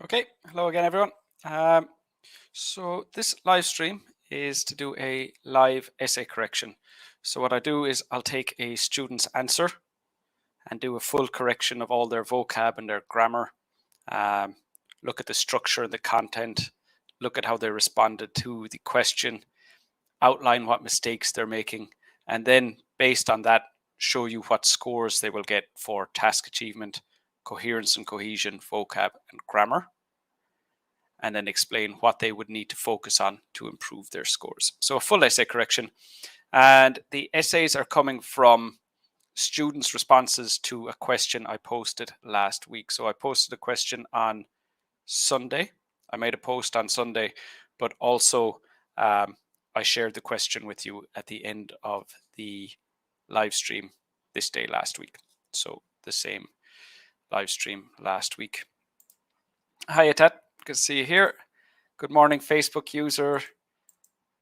Okay, hello again, everyone. So this live stream is to do a live essay correction. So what I do is I'll take a student's answer and do a full correction of all their vocab and their grammar. Look at the structure and the content, look at how they responded to the question, outline what mistakes they're making, and then based on that, show you what scores they will get for task achievement, coherence and cohesion, vocab, and grammar, and then explain what they would need to focus on to improve their scores. So a full essay correction. And the essays are coming from students' responses to a question I posted last week. So I posted a question on Sunday. I made a post on Sunday, but also I shared the question with you at the end of the live stream this day last week. So the same live stream last week. Hi, Atat. Good to see you here. Good morning, Facebook user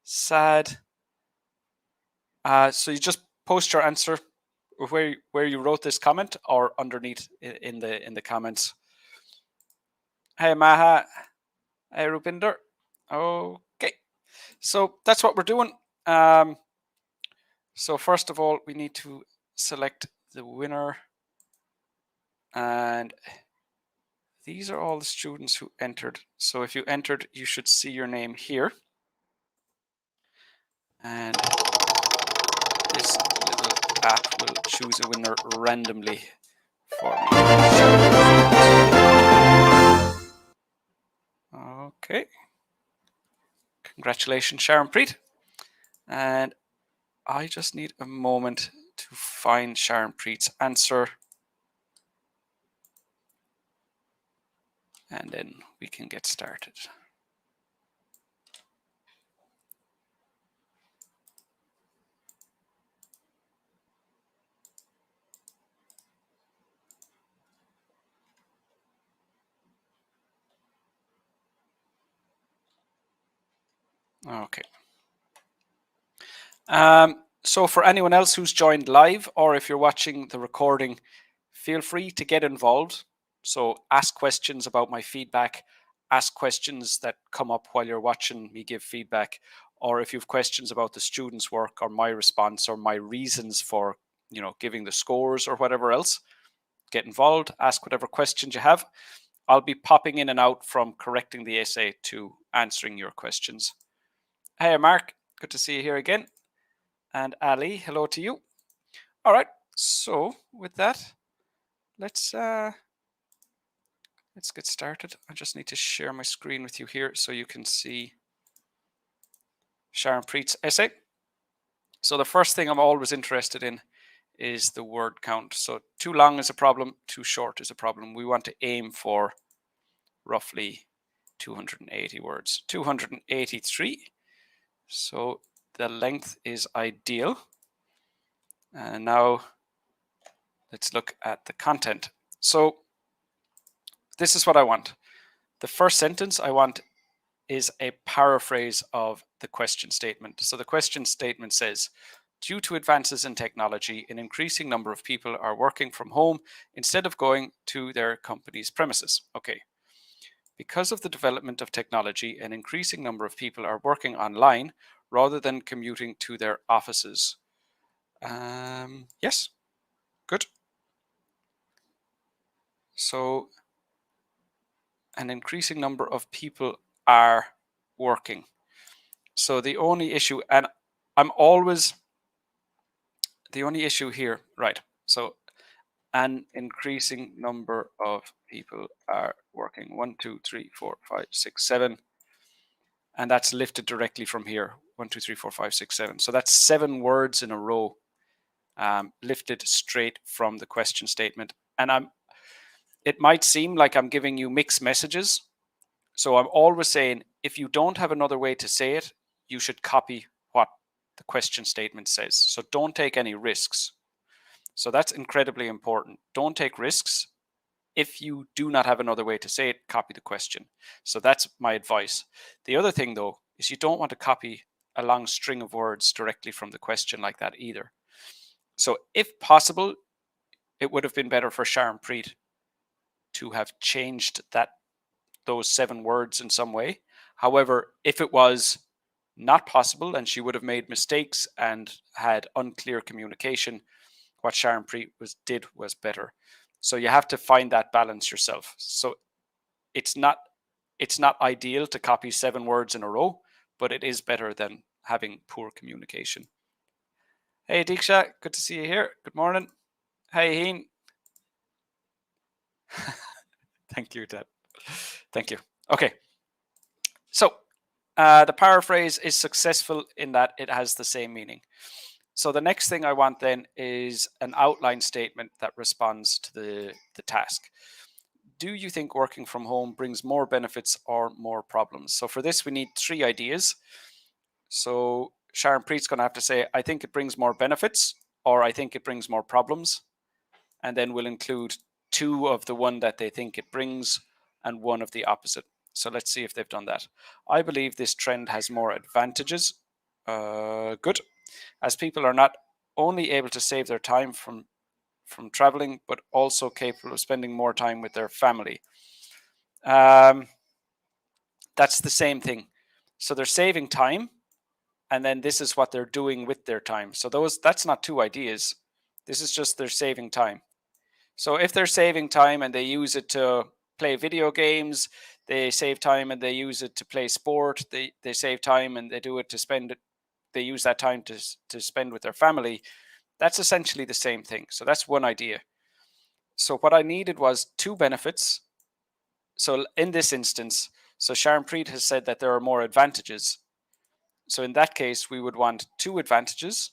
Sad. So you just post your answer where you wrote this comment or underneath in the comments. Hey Maha, hey Rupinder. Okay, so that's what we're doing. So first of all, we need to select the winner, and these are all the students who entered. So if you entered, you should see your name here, and this little app will choose a winner randomly for me. Okay. Congratulations, Sharon Preet. And I just need a moment to find Sharon Preet's answer. And then we can get started. Okay. So for anyone else who's joined live, or if you're watching the recording, feel free to get involved. So ask questions about my feedback, ask questions that come up while you're watching me give feedback, or if you have questions about the students' work or my response or my reasons for, giving the scores or whatever else, get involved, ask whatever questions you have. I'll be popping in and out from correcting the essay to answering your questions. Hey, Mark, good to see you here again. And Ali, hello to you. All right, so with that, let's get started. I just need to share my screen with you here so you can see Sharon Preet's essay. So the first thing I'm always interested in is the word count. So too long is a problem, too short is a problem. We want to aim for roughly 280 words. 283. So the length is ideal. And now let's look at the content. So this is what I want. The first sentence I want is a paraphrase of the question statement. So the question statement says, due to advances in technology, an increasing number of people are working from home instead of going to their company's premises. Okay. Because of the development of technology, an increasing number of people are working online rather than commuting to their offices. Yes, good. So an increasing number of people are working. So the only issue, and I'm always, the only issue here, right? So an increasing number of people are working. 1, 2, 3, 4, 5, 6, 7. And that's lifted directly from here. 1, 2, 3, 4, 5, 6, 7. So that's 7 words in a row, lifted straight from the question statement. And it might seem like I'm giving you mixed messages. So I'm always saying, if you don't have another way to say it, you should copy what the question statement says. So don't take any risks. So that's incredibly important. Don't take risks. If you do not have another way to say it, copy the question. So that's my advice. The other thing, though, is you don't want to copy a long string of words directly from the question like that either. So if possible, it would have been better for Sharon Preet to have changed that those 7 words in some way. However, if it was not possible and she would have made mistakes and had unclear communication, what Sharon Preet did was better. So you have to find that balance yourself. So it's not ideal to copy 7 words in a row, but it is better than having poor communication. Hey Diksha, good to see you here. Good morning. Hey Heen. Thank you, Dad. Thank you. Okay. So the paraphrase is successful in that it has the same meaning. So the next thing I want then is an outline statement that responds to the task. Do you think working from home brings more benefits or more problems? So for this, we need 3 ideas. So Sharon Preet's going to have to say, I think it brings more benefits, or I think it brings more problems. And then we'll include 2 of the one that they think it brings and 1 of the opposite. So let's see if they've done that. I believe this trend has more advantages. Good. As people are not only able to save their time from traveling, but also capable of spending more time with their family. That's the same thing. So they're saving time, and then this is what they're doing with their time. So that's not 2 ideas. This is just they're saving time. So if they're saving time and they use it to play video games, they save time and they use it to play sport, they save time and they do it to spend it, they use that time to spend with their family, that's essentially the same thing. So that's one idea. So what I needed was 2 benefits. So in this instance, so Sharon Preet has said that there are more advantages. So in that case, we would want 2 advantages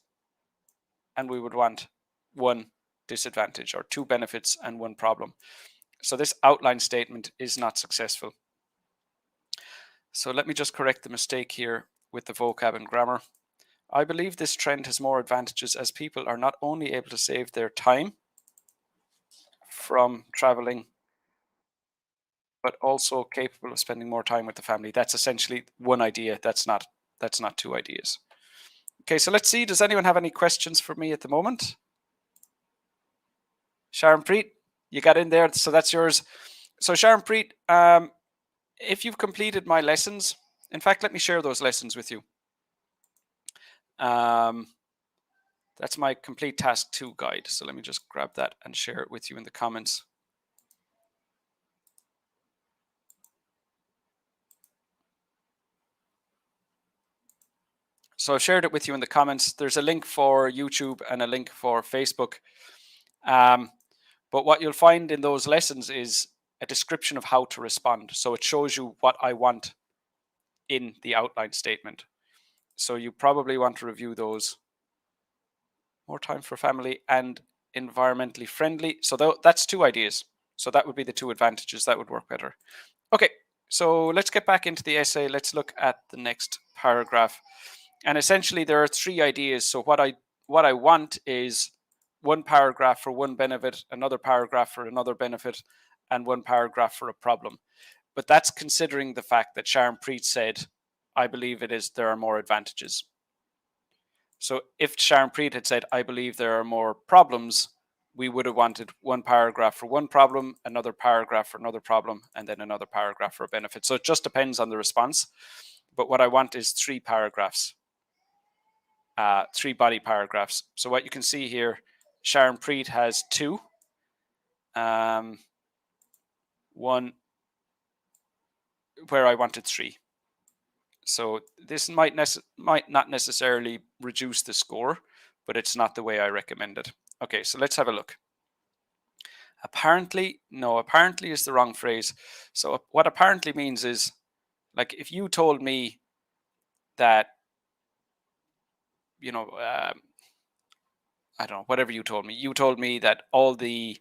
and we would want 1 disadvantage, or 2 benefits and 1 problem. So this outline statement is not successful. So let me just correct the mistake here with the vocab and grammar. I believe this trend has more advantages as people are not only able to save their time from traveling, but also capable of spending more time with the family. That's essentially 1 idea. That's not 2 ideas. Okay, so let's see. Does anyone have any questions for me at the moment? Sharon Preet, you got in there, so that's yours. So Sharon Preet, if you've completed my lessons, in fact, let me share those lessons with you. That's my complete task 2 guide. So let me just grab that and share it with you in the comments. So I've shared it with you in the comments. There's a link for YouTube and a link for Facebook. But what you'll find in those lessons is a description of how to respond. So it shows you what I want in the outline statement. So you probably want to review those. More time for family and environmentally friendly. So that's 2 ideas. So that would be the 2 advantages. That would work better. Okay, so let's get back into the essay. Let's look at the next paragraph. And essentially there are 3 ideas. So what I want is 1 paragraph for 1 benefit, another paragraph for another benefit, and 1 paragraph for a problem. But that's considering the fact that Sharon Preet said, I believe there are more advantages. So if Sharon Preet had said, I believe there are more problems, we would have wanted 1 paragraph for 1 problem, another paragraph for another problem, and then another paragraph for a benefit. So it just depends on the response. But what I want is 3 paragraphs, 3 body paragraphs. So what you can see here, Sharon Preet has 2. 1 where I wanted 3. So this might not necessarily reduce the score, but it's not the way I recommend it. Okay, so let's have a look. Apparently, no, apparently is the wrong phrase. So what apparently means is, like, if you told me that, you know, I don't know, whatever you told me that all the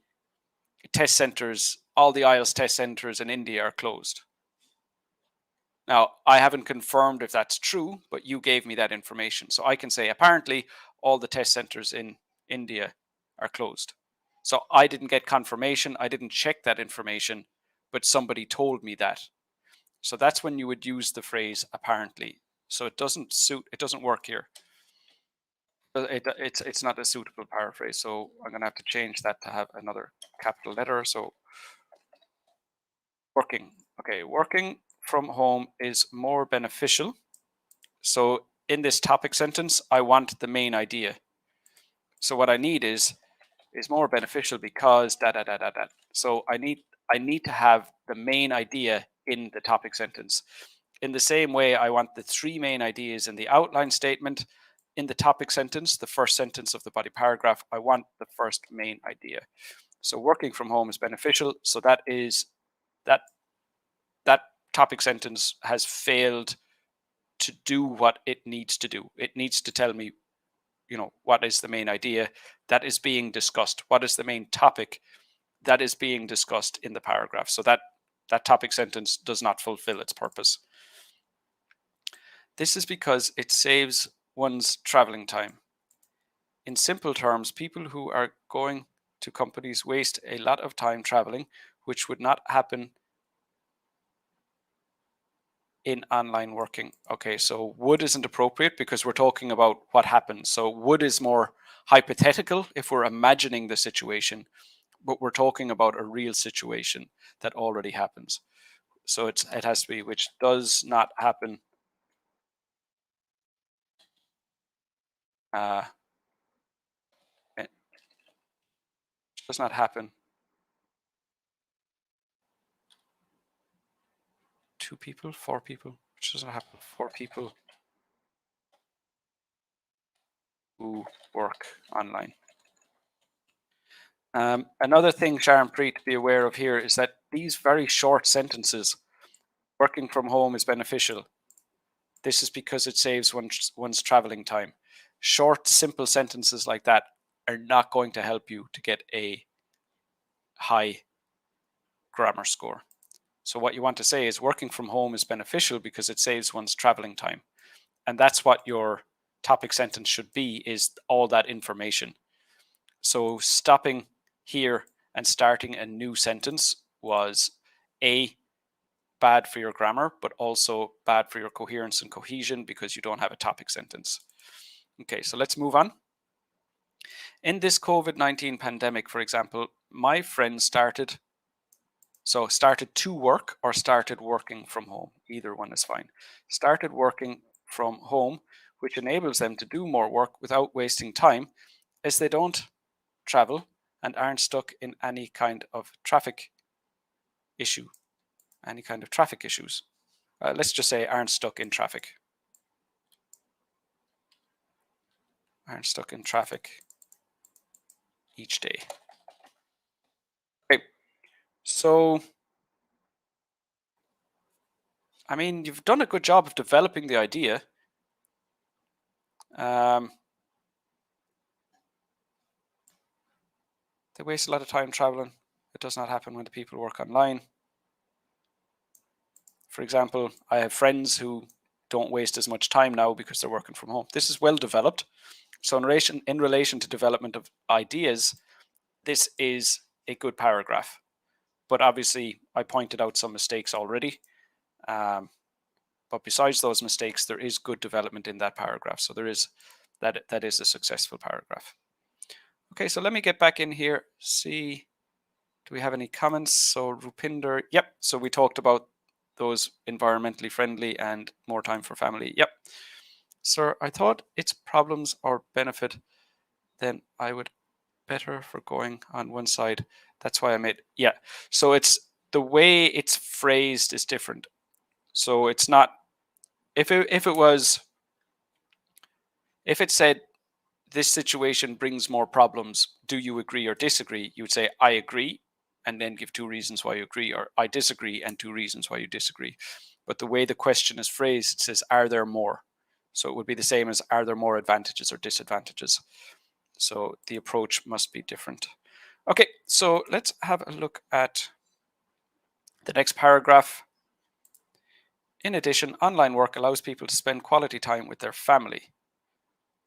test centers, all the IELTS test centers in India are closed. Now, I haven't confirmed if that's true, but you gave me that information. So I can say, apparently, all the test centers in India are closed. So I didn't get confirmation. I didn't check that information, but somebody told me that. So that's when you would use the phrase apparently. So it doesn't work here. It's not a suitable paraphrase. So I'm going to have to change that to have another capital letter. So working. Okay, working from home is more beneficial. So in this topic sentence, I want the main idea. So what I need is more beneficial because da da da da da. So I need to have the main idea in the topic sentence. In the same way, I want the three main ideas in the outline statement. In the topic sentence, the first sentence of the body paragraph, I want the first main idea. So working from home is beneficial. So that that topic sentence has failed to do what it needs to do. It needs to tell me, what is the main idea that is being discussed? What is the main topic that is being discussed in the paragraph? So that topic sentence does not fulfill its purpose. This is because it saves one's traveling time. In simple terms, people who are going to companies waste a lot of time traveling, which would not happen in online working. Okay, so would isn't appropriate because we're talking about what happens. So would is more hypothetical if we're imagining the situation, but we're talking about a real situation that already happens. So it has to be which does not happen. Uh, it does not happen to people, for people, which doesn't happen for people who work online. Another thing, Sharon Preet, to be aware of here is that these very short sentences, working from home is beneficial. This is because it saves one's traveling time. Short, simple sentences like that are not going to help you to get a high grammar score. So what you want to say is working from home is beneficial because it saves one's traveling time. And that's what your topic sentence should be, is all that information. So stopping here and starting a new sentence was A, bad for your grammar, but also bad for your coherence and cohesion because you don't have a topic sentence. Okay, so let's move on. In this COVID-19 pandemic, for example, my friend started to work or started working from home. Either one is fine. Started working from home, which enables them to do more work without wasting time, as they don't travel and aren't stuck in any kind of traffic issue, any kind of traffic issues. Let's just say aren't stuck in traffic. Aren't stuck in traffic each day. Okay, so I mean, you've done a good job of developing the idea. They waste a lot of time traveling. It does not happen when the people work online. For example, I have friends who don't waste as much time now because they're working from home. This is well developed. So in relation to development of ideas, this is a good paragraph. But obviously, I pointed out some mistakes already. But besides those mistakes, there is good development in that paragraph. So that is a successful paragraph. Okay, so let me get back in here. See, do we have any comments? So Rupinder, yep. So we talked about those environmentally friendly and more time for family. Yep. Sir, I thought its problems or benefit, then I would better for going on one side. That's why I made, yeah. So it's the way it's phrased is different. So it's not, if it said this situation brings more problems, do you agree or disagree? You would say I agree and then give two reasons why you agree, or I disagree and two reasons why you disagree. But the way the question is phrased, it says are there more? So it would be the same as are there more advantages or disadvantages? So the approach must be different. Okay, so let's have a look at the next paragraph. In addition, online work allows people to spend quality time with their family.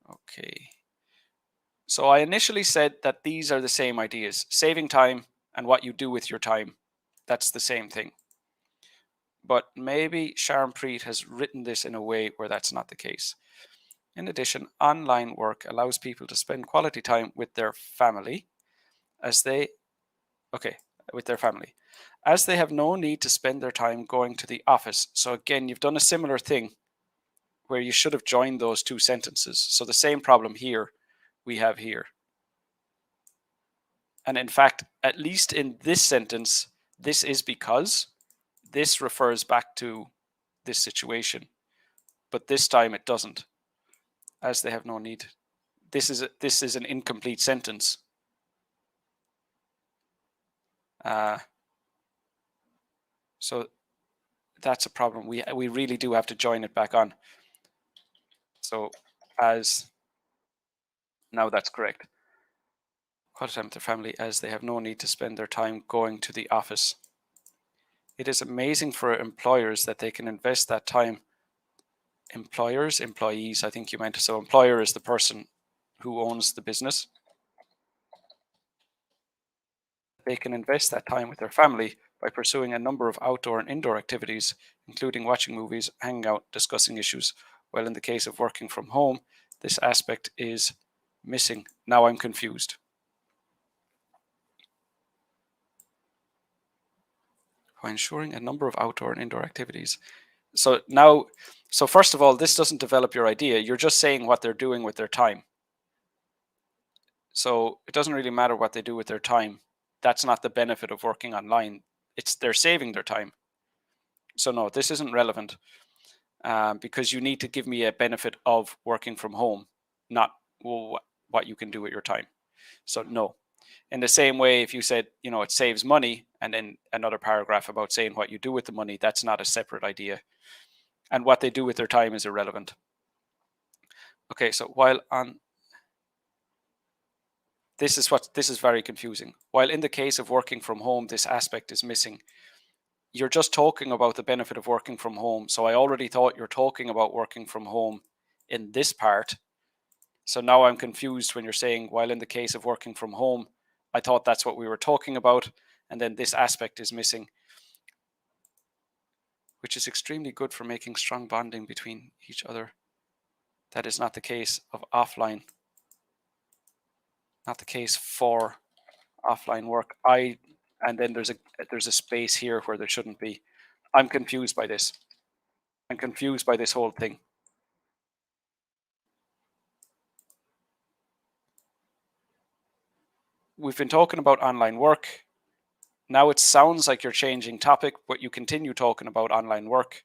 Okay. So I initially said that these are the same ideas. Saving time and what you do with your time. That's the same thing. But maybe Sharon Preet has written this in a way where that's not the case. In addition, online work allows people to spend quality time with their family as they with their family, as they have no need to spend their time going to the office. So again, you've done a similar thing where you should have joined those two sentences. So the same problem here we have here. And in fact, at least in this sentence, this is because this refers back to this situation, but this time it doesn't, as they have no need. This is an incomplete sentence. So that's a problem. We really do have to join it back on. So as, now that's correct. Quality time with their family, as they have no need to spend their time going to the office. It is amazing for employers that they can invest that time. Employees, I think you meant. So employer is the person who owns the business. They can invest that time with their family by pursuing a number of outdoor and indoor activities, including watching movies, hanging out, discussing issues. While in the case of working from home, this aspect is missing. Now I'm confused. By ensuring a number of outdoor and indoor activities. So first of all, this doesn't develop your idea. You're just saying what they're doing with their time. So it doesn't really matter what they do with their time. That's not the benefit of working online. They're saving their time. So no, this isn't relevant, because you need to give me a benefit of working from home, not what you can do with your time. So no. In the same way, if you said, it saves money, and then another paragraph about saying what you do with the money, that's not a separate idea. And what they do with their time is irrelevant. Okay, so while on, this is very confusing. While in the case of working from home, this aspect is missing. You're just talking about the benefit of working from home. So I already thought you're talking about working from home in this part. So now I'm confused when you're saying, while in the case of working from home, I thought that's what we were talking about. And then this aspect is missing, which is extremely good for making strong bonding between each other. That is not the case of offline. Not the case for offline work. And then there's a space here where there shouldn't be. I'm confused by this. I'm confused by this whole thing. We've been talking about online work. Now it sounds like you're changing topic, but you continue talking about online work.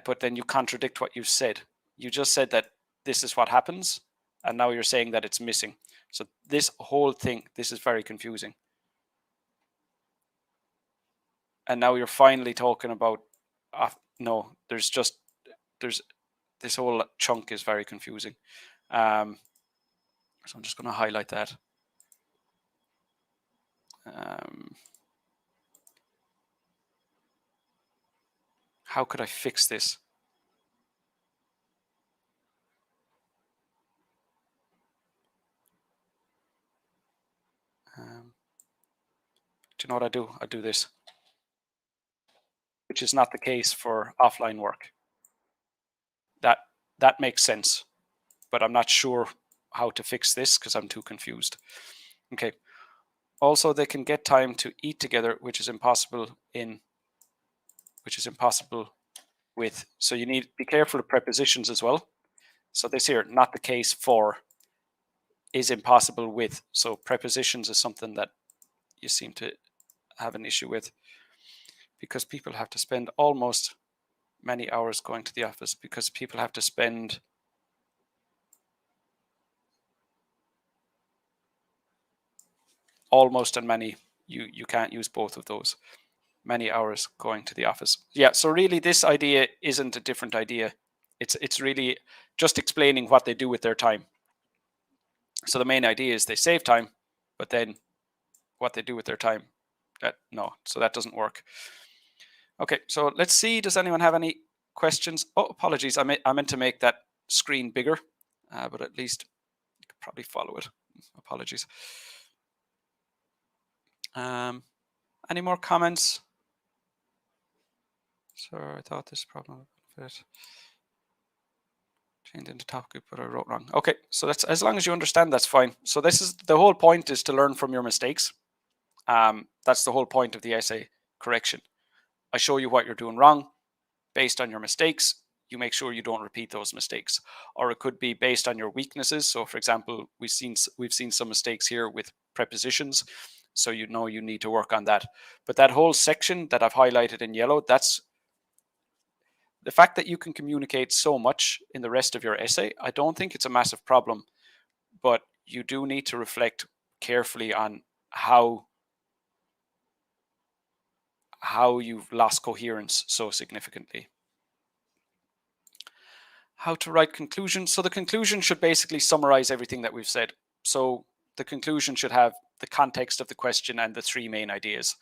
But then you contradict what you said. You just said that this is what happens, and now you're saying that it's missing. So this whole thing, this is very confusing. And now you're finally talking about, no, there's this whole chunk is very confusing. So I'm just going to highlight that. How could I fix this? Do you know what I do? I do this, which is not the case for offline work. That makes sense, but I'm not sure how to fix this because I'm too confused. Okay. Also, they can get time to eat together, which is impossible with. So you need to be careful of prepositions as well. So this here, not the case for, is impossible with. So prepositions is something that you seem to have an issue with, because people have to spend almost many hours going to the office, because people have to spend almost and many. You can't use both of those. Many hours going to the office. Yeah, so really this idea isn't a different idea. It's really just explaining what they do with their time. So the main idea is they save time, but then what they do with their time, so that doesn't work. Okay, so let's see, does anyone have any questions? Oh, apologies, I meant to make that screen bigger, but at least you could probably follow it. Apologies. Any more comments? So I thought this problem would fit. Change into topic, but I wrote wrong. Okay, so that's, as long as you understand, that's fine. So this is the whole point, is to learn from your mistakes. That's the whole point of the essay correction. I show you what you're doing wrong. Based on your mistakes, you make sure you don't repeat those mistakes. Or it could be based on your weaknesses. So for example, we've seen some mistakes here with prepositions. So you know you need to work on that. But that whole section that I've highlighted in yellow, that's the fact that you can communicate so much in the rest of your essay. I don't think it's a massive problem, but you do need to reflect carefully on how you've lost coherence so significantly. How to write conclusion. So the conclusion should basically summarize everything that we've said. So the conclusion should have the context of the question and the three main ideas.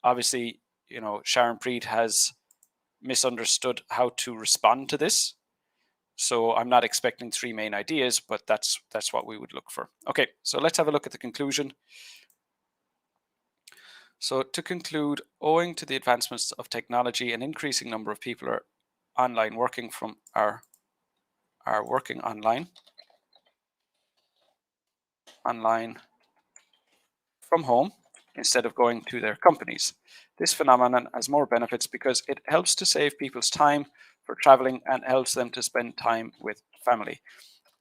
Obviously, Sharon Preet has misunderstood how to respond to this. So I'm not expecting three main ideas, but that's what we would look for. Okay, so let's have a look at the conclusion. So to conclude, owing to the advancements of technology, an increasing number of people are online working are working online from home instead of going to their companies. This phenomenon has more benefits because it helps to save people's time for traveling and helps them to spend time with family.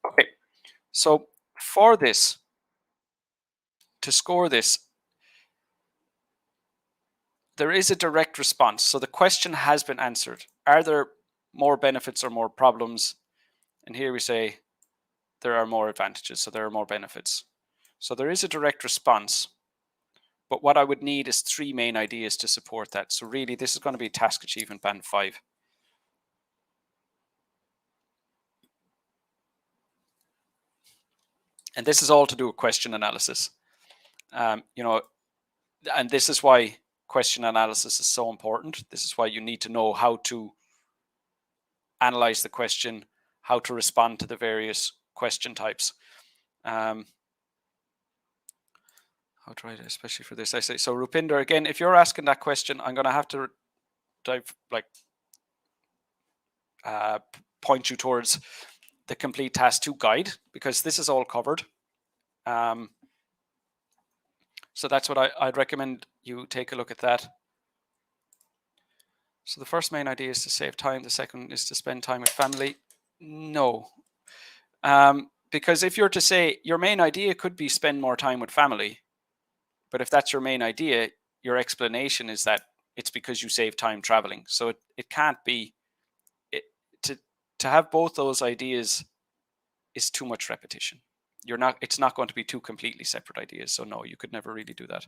Okay, so for this, to score this, there is a direct response. So the question has been answered. Are there more benefits or more problems? And here we say there are more advantages, so there are more benefits. So there is a direct response. But what I would need is three main ideas to support that. So really, this is going to be task achievement band 5. And this is all to do with question analysis. And this is why question analysis is so important. This is why you need to know how to analyze the question, how to respond to the various question types. How to write it, especially for this essay. So Rupinder, again, if you're asking that question, I'm going to have to point you towards the complete task 2 guide, because this is all covered. So that's what I'd recommend you take a look at that. So the first main idea is to save time. The second is to spend time with family. No. Because if you're to say your main idea could be spend more time with family, but if that's your main idea, your explanation is that it's because you save time traveling. So it can't be. To have both those ideas is too much repetition. It's not going to be two completely separate ideas. So no, you could never really do that.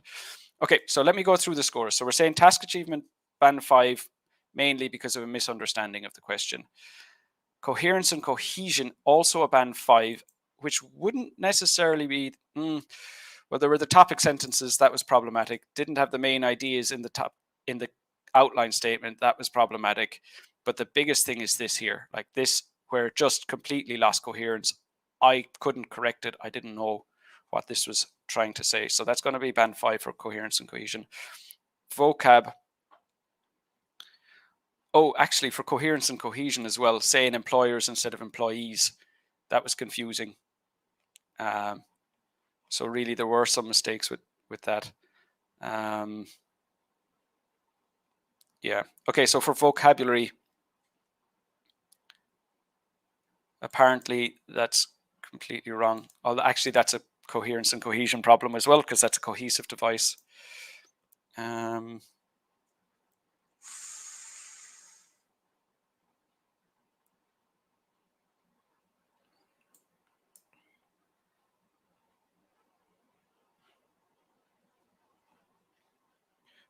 Okay, so let me go through the scores. So we're saying task achievement band 5, mainly because of a misunderstanding of the question. Coherence and cohesion, also a band 5, which wouldn't necessarily be, well, there were the topic sentences, that was problematic. Didn't have the main ideas in the outline statement, that was problematic. But the biggest thing is this here, like this, where it just completely lost coherence. I couldn't correct it. I didn't know what this was trying to say. So that's going to be band 5 for coherence and cohesion. Vocab. Oh, actually, for coherence and cohesion as well, saying employers instead of employees, that was confusing. So really, there were some mistakes with that. Yeah. Okay, so for vocabulary, apparently that's completely wrong. Although actually, that's a coherence and cohesion problem as well, because that's a cohesive device.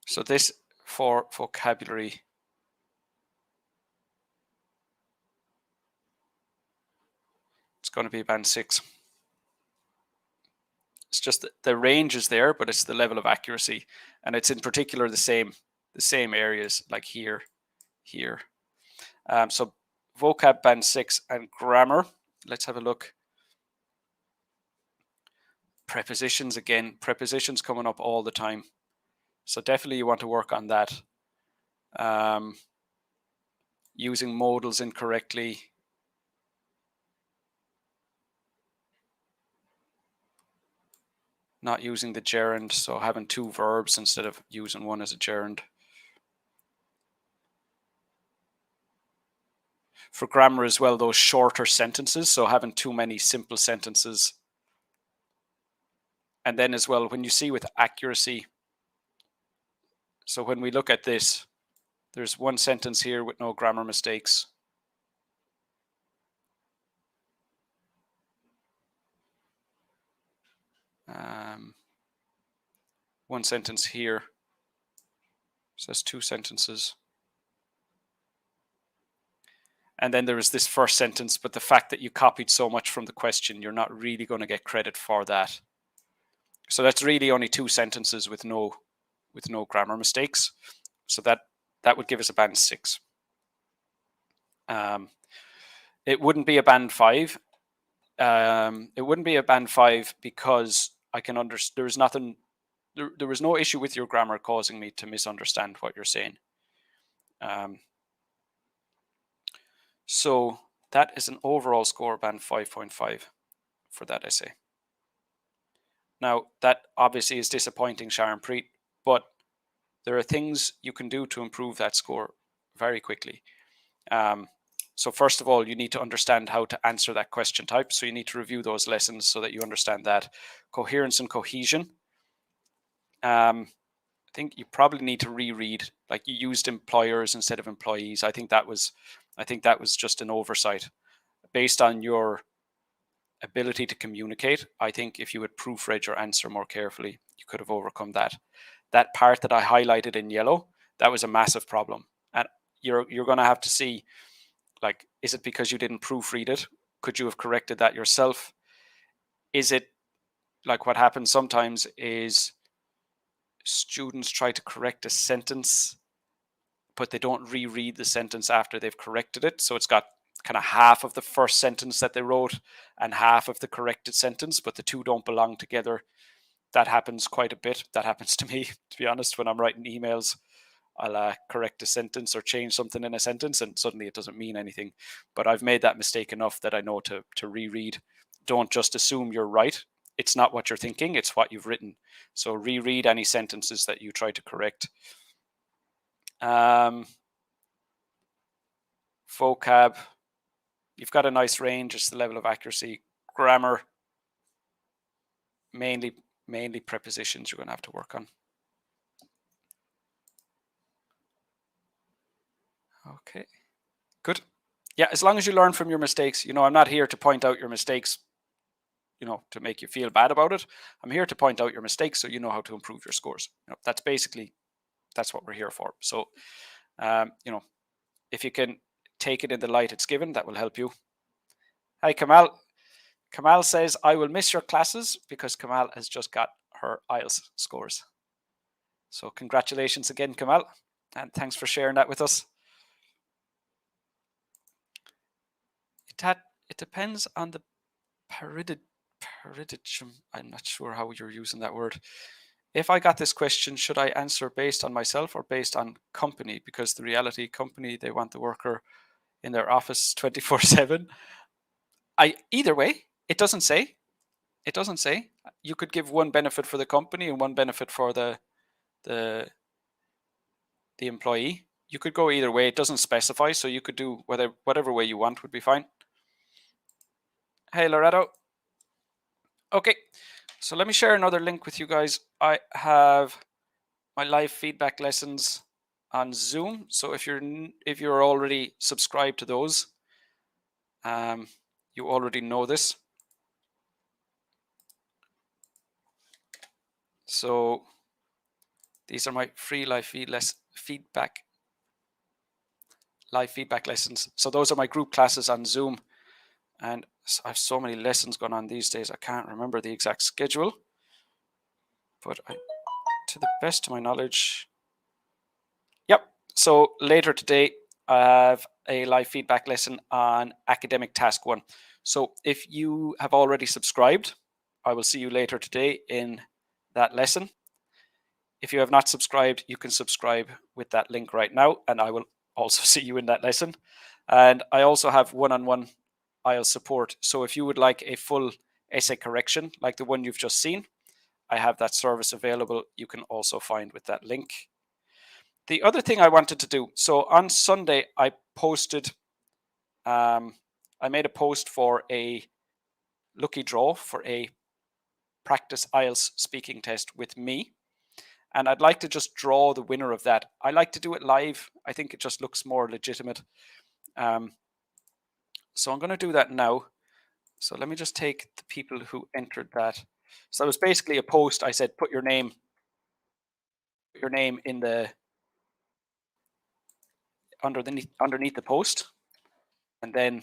So this for vocabulary, it's going to be band 6. It's just the range is there, but it's the level of accuracy, and it's in particular the same areas, like here. So vocab band 6 and grammar. Let's have a look. Prepositions again. Prepositions coming up all the time. So definitely you want to work on that. Using modals incorrectly. not using the gerund, so having two verbs instead of using one as a gerund. For grammar as well, those shorter sentences, so having too many simple sentences. And then as well, when you see with accuracy, so when we look at this, there's one sentence here with no grammar mistakes. One sentence here. So that's two sentences. And then there is this first sentence, but the fact that you copied so much from the question, you're not really going to get credit for that. So that's really only two sentences with no grammar mistakes. So that would give us a band 6. It wouldn't be a band 5. It wouldn't be a band 5 because I can understand. There was nothing. There was no issue with your grammar causing me to misunderstand what you're saying. So that is an overall score band 5.5 for that essay. Now that obviously is disappointing, Sharon Preet, but there are things you can do to improve that score very quickly. So first of all, you need to understand how to answer that question type. So you need to review those lessons so that you understand that. Coherence and cohesion. I think you probably need to reread, like you used employers instead of employees. I think that was just an oversight. Based on your ability to communicate, I think if you had proofread your answer more carefully, you could have overcome that. That part that I highlighted in yellow, that was a massive problem. And you're going to have to see, like, is it because you didn't proofread it? Could you have corrected that yourself? Is it like what happens sometimes is students try to correct a sentence, but they don't reread the sentence after they've corrected it. So it's got kind of half of the first sentence that they wrote and half of the corrected sentence, but the two don't belong together. That happens quite a bit. That happens to me, to be honest, when I'm writing emails. I'll correct a sentence or change something in a sentence and suddenly it doesn't mean anything. But I've made that mistake enough that I know to reread. Don't just assume you're right. It's not what you're thinking, it's what you've written. So reread any sentences that you try to correct. Vocab, you've got a nice range. It's the level of accuracy. Grammar, mainly prepositions you're going to have to work on. Okay, good. Yeah, as long as you learn from your mistakes. I'm not here to point out your mistakes, to make you feel bad about it. I'm here to point out your mistakes so you know how to improve your scores. That's what we're here for. So, if you can take it in the light it's given, that will help you. Hi, Kamal. Kamal says, I will miss your classes because Kamal has just got her IELTS scores. So congratulations again, Kamal. And thanks for sharing that with us. It depends on the paradigm. I'm not sure how you're using that word. If I got this question, should I answer based on myself or based on company? Because the reality company, they want the worker in their office 24/7. Either way, it doesn't say. It doesn't say. You could give one benefit for the company and one benefit for the employee. You could go either way. It doesn't specify, so you could do whatever way you want would be fine. Hey, Loretto. Okay, so let me share another link with you guys. I have my live feedback lessons on Zoom. So if you're already subscribed to those, you already know this. So these are my free live feedback lessons. So those are my group classes on Zoom. And I have so many lessons going on these days, I can't remember the exact schedule. But to the best of my knowledge, yep. So later today, I have a live feedback lesson on academic task 1. So if you have already subscribed, I will see you later today in that lesson. If you have not subscribed, you can subscribe with that link right now, and I will also see you in that lesson. And I also have one-on-one IELTS support. So if you would like a full essay correction like the one you've just seen, I have that service available. You can also find with that link. The other thing I wanted to do, so on Sunday, I posted, I made a post for a lucky draw for a practice IELTS speaking test with me. And I'd like to just draw the winner of that. I like to do it live. I think it just looks more legitimate. So I'm going to do that now. So let me just take the people who entered that. So it was basically a post. I said, put your name in the underneath the post, and then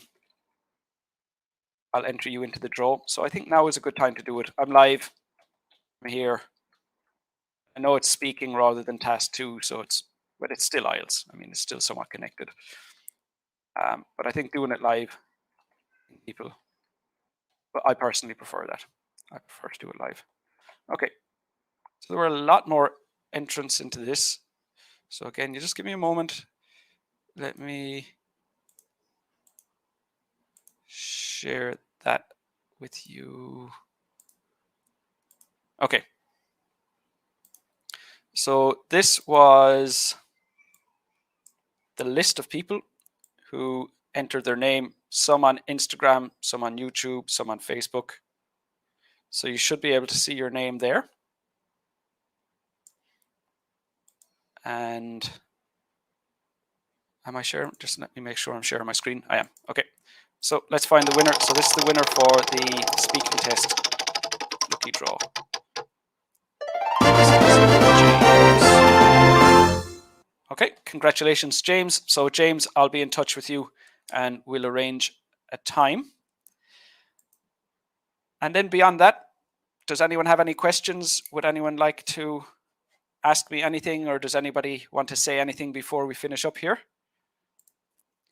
I'll enter you into the draw. So I think now is a good time to do it. I'm live. I'm here. I know it's speaking rather than task 2, but it's still IELTS. I mean, it's still somewhat connected. But I think doing it live, people. But I personally prefer that. I prefer to do it live. Okay. So there were a lot more entrants into this. So again, you just give me a moment. Let me share that with you. Okay. So this was the list of people who entered their name, some on Instagram, some on YouTube, some on Facebook. So you should be able to see your name there. And am I sharing? Just let me make sure I'm sharing my screen. I am. Okay. So let's find the winner. So this is the winner for the speaking test lucky draw. Okay, congratulations, James. So James, I'll be in touch with you and we'll arrange a time. And then beyond that, does anyone have any questions? Would anyone like to ask me anything, or does anybody want to say anything before we finish up here?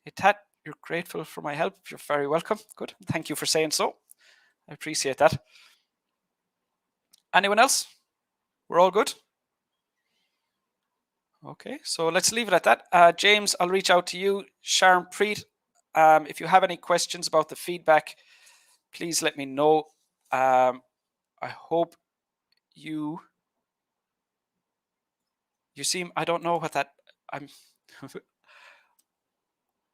Itat, you're grateful for my help. You're very welcome. Good. Thank you for saying so. I appreciate that. Anyone else? We're all good? Okay, so let's leave it at that. James, I'll reach out to you. Sharon Preet, if you have any questions about the feedback, please let me know. I hope you seem, I don't know what that,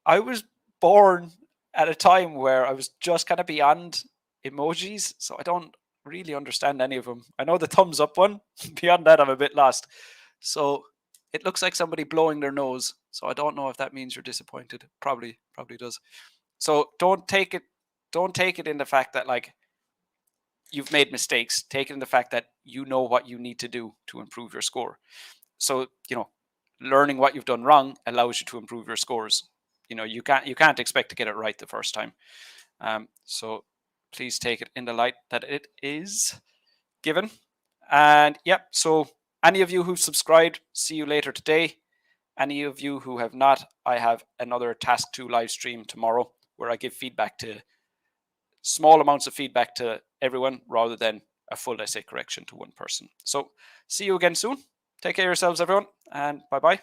I was born at a time where I was just kind of beyond emojis, so I don't really understand any of them. I know the thumbs up one. Beyond that, I'm a bit lost. So it looks like somebody blowing their nose. So I don't know if that means you're disappointed. Probably does. So don't take it in the fact that like you've made mistakes. Take it in the fact that you know what you need to do to improve your score. So, learning what you've done wrong allows you to improve your scores. You can't expect to get it right the first time. So please take it in the light that it is given. And yep, so any of you who've subscribed, see you later today. Any of you who have not, I have another Task 2 live stream tomorrow where I give feedback to small amounts of feedback to everyone rather than a full essay correction to one person. So see you again soon. Take care of yourselves, everyone, and bye-bye.